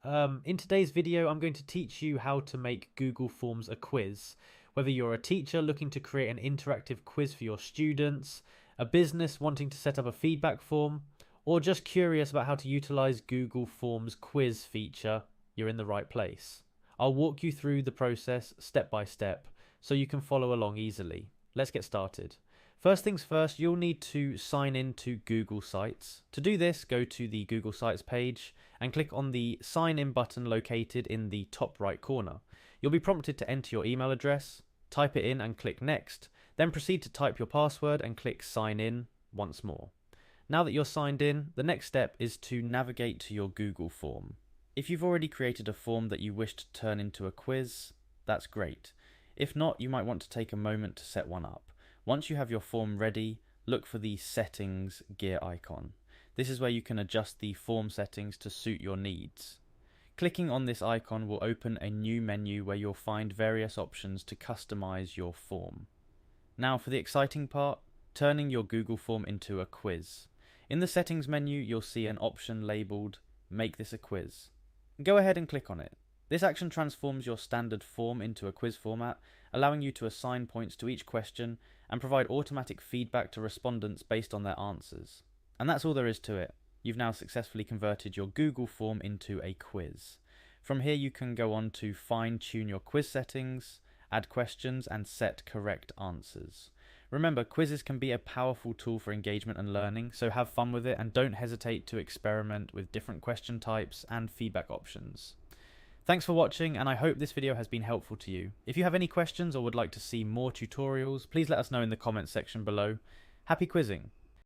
In today's video, I'm going to teach you how to make Google Forms a quiz. Whether you're a teacher looking to create an interactive quiz for your students, a business wanting to set up a feedback form, or just curious about how to utilize Google Forms quiz feature, you're in the right place. I'll walk you through the process step by step so you can follow along easily. Let's get started. First things first, you'll need to sign in to Google Sites. To do this, go to the Google Sites page and click on the Sign In button located in the top right corner. You'll be prompted to enter your email address, type it in and click Next, then proceed to type your password and click Sign In once more. Now that you're signed in, the next step is to navigate to your Google form. If you've already created a form that you wish to turn into a quiz, that's great. If not, you might want to take a moment to set one up. Once you have your form ready, look for the Settings gear icon. This is where you can adjust the form settings to suit your needs. Clicking on this icon will open a new menu where you'll find various options to customize your form. Now for the exciting part, turning your Google form into a quiz. In the Settings menu, you'll see an option labeled Make this a quiz. Go ahead and click on it. This action transforms your standard form into a quiz format, allowing you to assign points to each question and provide automatic feedback to respondents based on their answers. And that's all there is to it. You've now successfully converted your Google form into a quiz. From here you can go on to fine-tune your quiz settings, add questions and set correct answers. Remember, quizzes can be a powerful tool for engagement and learning, so have fun with it and don't hesitate to experiment with different question types and feedback options. Thanks for watching, and I hope this video has been helpful to you. If you have any questions or would like to see more tutorials, please let us know in the comments section below. Happy quizzing!